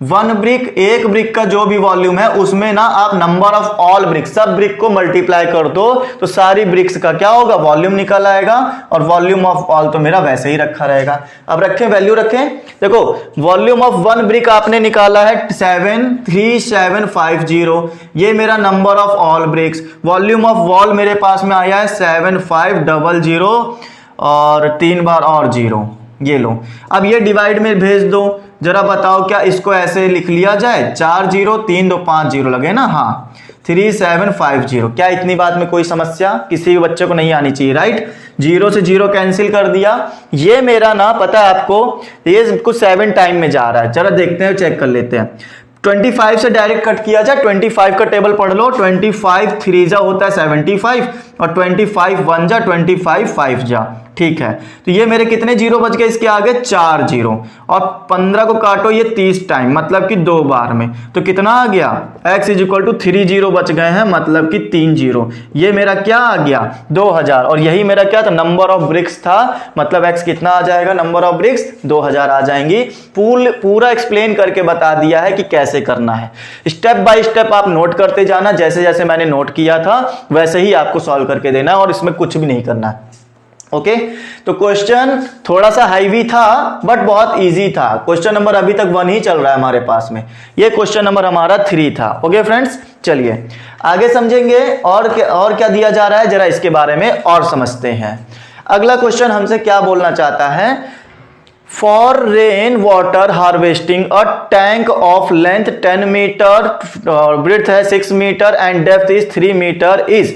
one brick, एक ब्रिक का जो भी वॉल्यूम है उसमें ना आप नंबर ऑफ ऑल ब्रिक, सब ब्रिक को मल्टीप्लाई कर दो तो सारी ब्रिक्स का क्या होगा, वॉल्यूम निकल आएगा। और वॉल्यूम ऑफ ऑल तो मेरा वैसे ही रखा रहेगा। अब रखें, वैल्यू रखें। देखो वॉल्यूम ऑफ वन ब्रिक आपने निकाला है 73750, ये मेरा number of all BRICS. Volume of wall मेरे पास में आया है 7500 और 3 बार और 0, ये लो। अब ये डिवाइड में भेज दो, जरा बताओ क्या इसको ऐसे लिख लिया जाए, 4 0 3 2 5 0 लगे ना, हाँ 3750। क्या इतनी बात में कोई समस्या किसी भी बच्चे को नहीं आनी चाहिए, राइट। 0 से 0 कैंसिल कर दिया। ये मेरा ना पता है आपको, ये कुछ 7 टाइम में जा रहा है, जरा देखते हैं, चेक कर लेते हैं। 25 से डायरेक्ट कट किया जाए, 25 का टेबल पढ़ लो। 25 3 जा होता है 75 और 25 1 जा 25 5 जा, ठीक है। तो ये मेरे कितने जीरो बच गए इसके आगे, 4 0। और 15 को काटो ये 30 टाइम, मतलब कि 2 बार में, तो कितना आ गया, x = 3 0 बच गए हैं, मतलब कि 3 0। ये मेरा क्या आ गया, 2000। और यही मेरा क्या था, नंबर ऑफ ब्रिक्स था, मतलब x कितना आ जाएगा, नंबर ऑफ ब्रिक्स 2000 आ जाएंगी। पूरा एक्सप्लेन करके बता दिया है कि कैसे करना है। स्टेप बाय स्टेप आप नोट करते जाना, जैसे जैसे मैंने नोट किया था वैसे ही आपको सॉल्व करके देना है, और इसमें कुछ भी नहीं करना है। ओके तो क्वेश्चन थोड़ा सा हाईवी था बट बहुत इजी था। क्वेश्चन नंबर अभी तक 1 ही चल रहा है हमारे पास में, ये क्वेश्चन नंबर हमारा 3 था। ओके फ्रेंड्स, चलिए आगे समझेंगे और क्या दिया जा रहा है, जरा इसके बारे में और समझते हैं। अगला क्वेश्चन हमसे क्या बोलना चाहता है, for rain water harvesting a tank of length 10 metre, breadth है 6 metre and depth is 3 metre is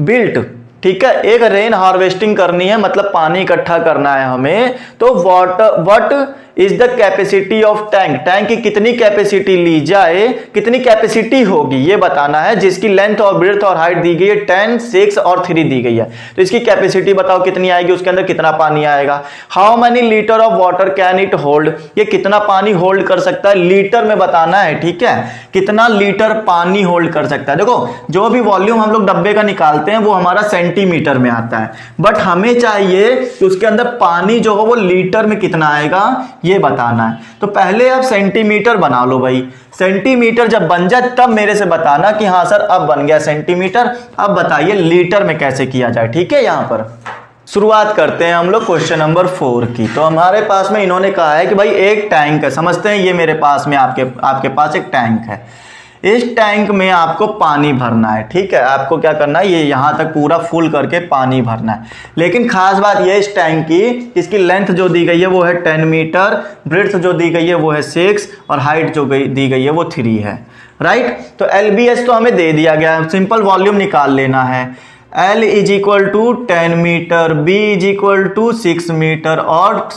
built. ठीक है, एक रेन हार्वेस्टिंग करनी है, मतलब पानी इकट्ठा करना है हमें। तो what is the capacity of tank, tank की कितनी कैपेसिटी ली जाए, कितनी कैपेसिटी होगी ये बताना है, जिसकी लेंथ और ब्रेड्थ और हाइट दी गई है 10 6 और 3 दी गई है। तो इसकी कैपेसिटी बताओ कितनी आएगी, उसके अंदर कितना पानी आएगा। How many litre of water can it hold, ये कितना पानी होल्ड कर सकता है, लीटर में बताना है। ठीक है, कितना लीटर पानी होल्ड कर सकता है। देखो जो भी वॉल्यूम हम लोग डब्बे का निकालते हैं वो हमारा सेंटीमीटर में आता है, बट हमें चाहिए कि उसके अंदर पानी जो हो वो लीटर में कितना आएगा ये बताना है। तो पहले आप सेंटीमीटर बना लो भाई, सेंटीमीटर जब बन जाए तब मेरे से बताना कि हाँ सर अब बन गया सेंटीमीटर। अब बताइए लीटर में कैसे किया जाए। ठीक है, यहां पर शुरुआत करते हैं हम लोग क्वेश्चन नंबर 4 की। तो हमारे पास में इन्होंने कहा है कि भाई एक टैंक है, समझते हैं ये मेरे पास में आपके पास एक टैंक है, इस टैंक में आपको पानी भरना है। ठीक है, आपको क्या करना है, ये यहां तक पूरा फुल करके पानी भरना है। लेकिन खास बात ये इस टैंक की, इसकी लेंथ जो दी गई है वो है 10 मीटर, ब्रेड्थ जो दी गई है वो है 6 और हाइट जो दी गई है वो 3 है, राइट। तो LBS तो हमें दे दिया गया है, सिंपल वॉल्यूम निकाल लेना है। L = 10 मीटर, B = 6 मीटर और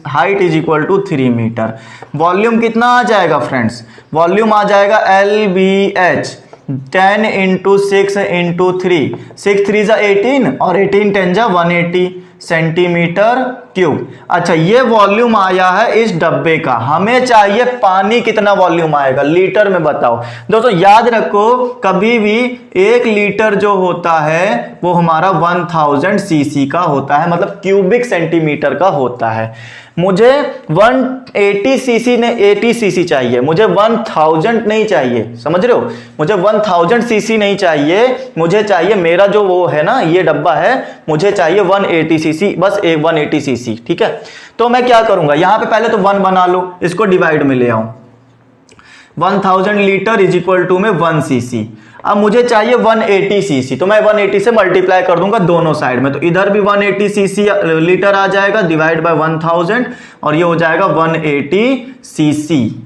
हाइट = 3 मीटर। वॉल्यूम कितना आ जाएगा फ्रेंड्स, वॉल्यूम आ जाएगा LBH 10 × 6 × 3, 6 3 जा 18 और 18 10 जा 180 सेंटीमीटर क्यूब। अच्छा, ये वॉल्यूम आया है इस डब्बे का, हमें चाहिए पानी कितना वॉल्यूम आएगा लीटर में बताओ। दोस्तों याद रखो कभी भी 1 लीटर जो होता है वो हमारा 1000 सीसी का होता है, मतलब क्यूबिक सेंटीमीटर का होता है। मुझे 180 सीसी ने 80 सीसी चाहिए, मुझे 1000 नहीं चाहिए, समझ रहे हो, मुझे 1000 सीसी नहीं चाहिए, मुझे चाहिए मेरा जो वो है ना ये डब्बा है, मुझे चाहिए 180 सीसी, बस 180 सीसी। ठीक है, तो मैं क्या करूंगा, यहां पे पहले तो 1 बना लो, इसको डिवाइड में ले आऊं, 1000 लीटर = में 1 सीसी। अब मुझे चाहिए 180 सीसी, तो मैं 180 से मल्टीप्लाई कर दूंगा दोनों साइड में, तो इधर भी 180 सीसी लीटर आ जाएगा, डिवाइड बाय 1000 और ये हो जाएगा 180 सीसी।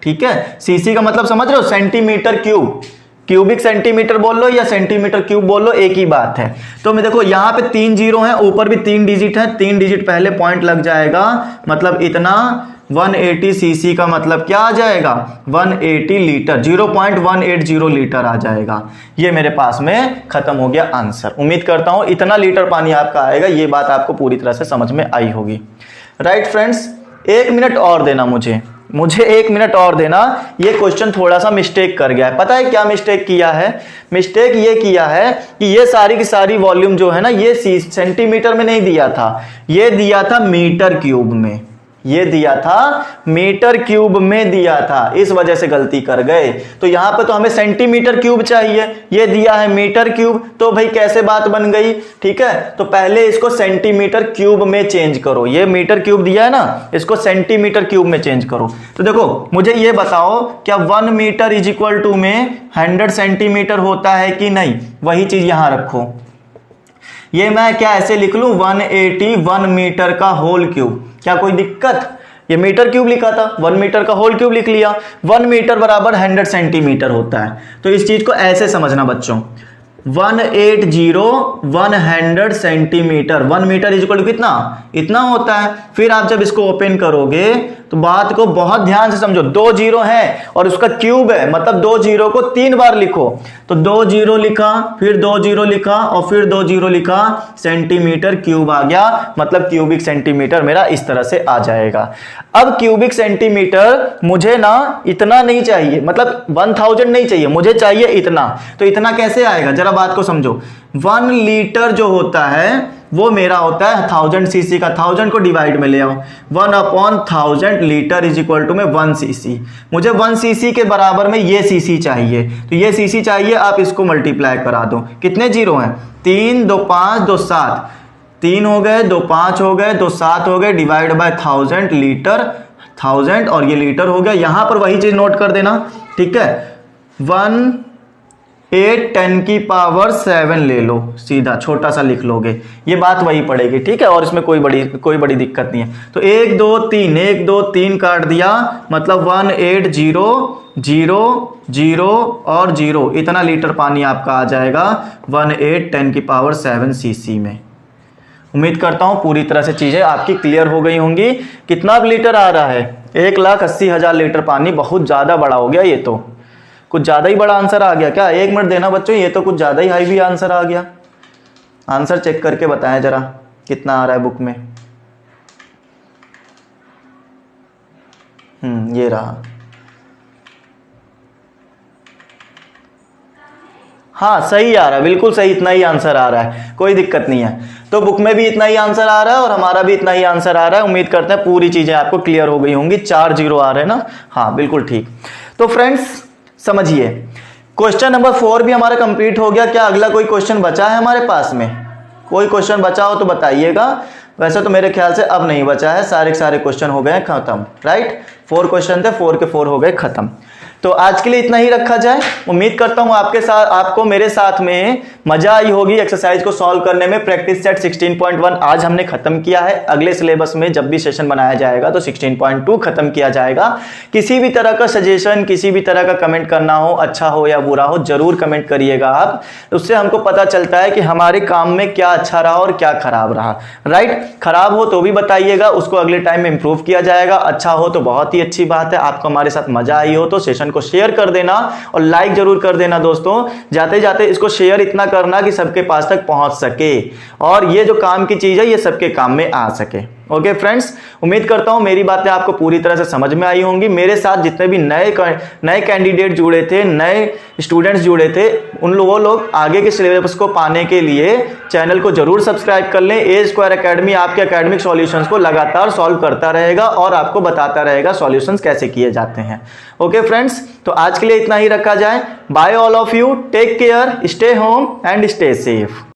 ठीक है, सीसी का मतलब समझ रहे हो, सेंटीमीटर क्यूब, क्यूबिक सेंटीमीटर बोल लो या सेंटीमीटर क्यूब बोल लो, एक ही बात है। तो मैं देखो यहाँ पे 3 0 है, ऊपर भी 3 डिजिट है, 3 डिजिट पहले पॉइंट लग जाएगा, मतलब इतना 180 सीसी का मतलब क्या आ जाएगा, 180 लीटर, 0.180 लीटर आ जाएगा। ये मेरे पास में खत्म हो गया आंसर। उम्मीद करता हूं इतना लीटर पानी आपका आएगा, ये बात आपको पूरी तरह से समझ में आई होगी। राइट फ्रेंड्स, 1 मिनट और देना मुझे 1 मिनट और देना। ये क्वेश्चन थोड़ा सा मिस्टेक कर गया है, पता है क्या मिस्टेक किया है, मिस्टेक ये किया है कि ये सारी की सारी वॉल्यूम जो है ना ये सेंटीमीटर में नहीं दिया था, ये दिया था मीटर क्यूब में। ये दिया था मीटर क्यूब में दिया था, इस वजह से गलती कर गए। तो यहां पे तो हमें सेंटीमीटर क्यूब चाहिए, ये दिया है मीटर क्यूब, तो भाई कैसे बात बन गई, ठीक है। तो पहले इसको सेंटीमीटर क्यूब में चेंज करो, ये मीटर क्यूब दिया है ना, इसको सेंटीमीटर क्यूब में चेंज करो। तो देखो मुझे ये बताओ, क्या 1 मीटर इज इक्वल टू में 100 सेंटीमीटर होता है कि नहीं, वही चीज यहां रखो। ये मैं क्या ऐसे लिख लूं, 181 मीटर का होल क्यूब, क्या कोई दिक्कत, ये मीटर क्यूब लिखा था, 1 मीटर का होल क्यूब लिख लिया। 1 मीटर बराबर 100 सेंटीमीटर होता है। तो इस चीज को ऐसे समझना बच्चों, 180 centimetre, 1 metre is equal to कितना, इतना होता है। फिर आप जब इसको ओपन करोगे तो बात को बहुत ध्यान से समझो, 2 जीरो है और उसका क्यूब है, मतलब 2 जीरो को 3 बार लिखो। तो 2 जीरो लिखा, फिर 2 जीरो लिखा और फिर 2 जीरो लिखा, सेंटीमीटर क्यूब आ गया, मतलब क्यूबिक सेंटीमीटर मेरा इस तरह से आ जाएगा। अब क्यूबिक सेंटीमीटर मुझे ना इतना नहीं चाहिए, मतलब 1000 नहीं चाहिए, मुझे चाहिए इतना। तो इतना कैसे आएगा, जरा बात को समझो। 1 लीटर जो होता है वो मेरा होता है 1000 सीसी का, 1000 को डिवाइड में ले आओ, 1/1000 लीटर इज इक्वल टू में 1 सीसी। मुझे 1 सीसी के बराबर में ये सीसी चाहिए, तो ये सीसी चाहिए, आप इसको मल्टीप्लाई करा दो। कितने जीरो हैं, 3 2 5 2 7, 3 हो गए, 2 5 हो गए, 2 7 हो गए, डिवाइड बाय 1000 लीटर, 1000 और ये लीटर हो गया। यहां पर वही चीज नोट कर देना, ठीक है। 1/10⁷ ले लो, सीधा छोटा सा लिख लोगे, ये बात वही पड़ेगी, ठीक है। और इसमें कोई बड़ी दिक्कत नहीं है। तो 1 2 3 1 2 3 काट दिया, मतलब 180 और 0, इतना लीटर पानी आपका आ जाएगा 1/10⁷ सीसी में। उम्मीद करता हूं पूरी तरह से चीजें आपकी क्लियर हो गई होंगी। कितना लीटर आ रहा है, 1,80,000 लीटर पानी, बहुत ज्यादा बड़ा हो गया, ये तो कुछ ज्यादा ही बड़ा आंसर आ गया क्या। 1 मिनट देना बच्चों, ये तो कुछ ज्यादा ही हाईवी आंसर आ गया। आंसर चेक करके बताएं जरा कितना आ रहा है बुक में। ये रहा, हाँ सही आ रहा है, बिल्कुल सही, इतना ही आंसर आ रहा है, कोई दिक्कत नहीं है। तो बुक में भी इतना ही आंसर आ रहा है और हमारा भी इतना ही आंसर आ रहा है। उम्मीद करते हैं पूरी चीजें आपको क्लियर हो गई होंगी। 4 जीरो आ रहे हैं ना, हाँ बिल्कुल ठीक। तो फ्रेंड्स समझिए, क्वेश्चन नंबर 4 भी हमारा कंप्लीट हो गया। क्या अगला कोई क्वेश्चन बचा है हमारे पास में, कोई क्वेश्चन बचा हो तो बताइएगा। वैसे तो मेरे ख्याल से अब नहीं बचा है, सारे के सारे क्वेश्चन हो गए खत्म, राइट। 4 क्वेश्चन थे, 4 के 4 हो गए खत्म। तो आज के लिए इतना ही रखा जाए। उम्मीद करता हूं आपको मेरे साथ में मजा आई होगी एक्सरसाइज को सॉल्व करने में। प्रैक्टिस सेट 16.1 आज हमने खत्म किया है। अगले सिलेबस में जब भी सेशन बनाया जाएगा तो 16.2 खत्म किया जाएगा। किसी भी तरह का सजेशन, किसी भी तरह का कमेंट करना हो, अच्छा हो या बुरा हो, जरूर कमेंट करिएगा आप। उससे हमको पता चलता है कि हमारे काम में क्या अच्छा रहा और क्या खराब रहा, राइट। खराब हो तो भी बताइएगा, उसको अगले टाइम में इंप्रूव किया जाएगा। अच्छा हो तो बहुत ही अच्छी बात है। आपको हमारे साथ मजा आई हो तो सेशन को शेयर कर देना और लाइक जरूर कर देना दोस्तों। जाते जाते इसको शेयर इतना करना कि सबके पास तक पहुंच सके और ये जो काम की चीज है ये सबके काम में आ सके। ओके फ्रेंड्स, उम्मीद करता हूं मेरी बातें आपको पूरी तरह से समझ में आई होंगी। मेरे साथ जितने भी नए कैंडिडेट जुड़े थे, नए स्टूडेंट्स जुड़े थे, वो लोग आगे के सिलेबस को पाने के लिए चैनल को जरूर सब्सक्राइब कर लें। ए स्क्वायर एकेडमी आपके एकेडमिक सॉल्यूशंस को लगातार सॉल्व करता रहेगा और आपको बताता रहेगा सॉल्यूशंस कैसे किए जाते हैं। ओके फ्रेंड्स, तो आज के लिए इतना ही रखा जाए। Bye all of you, take care, stay home and stay safe.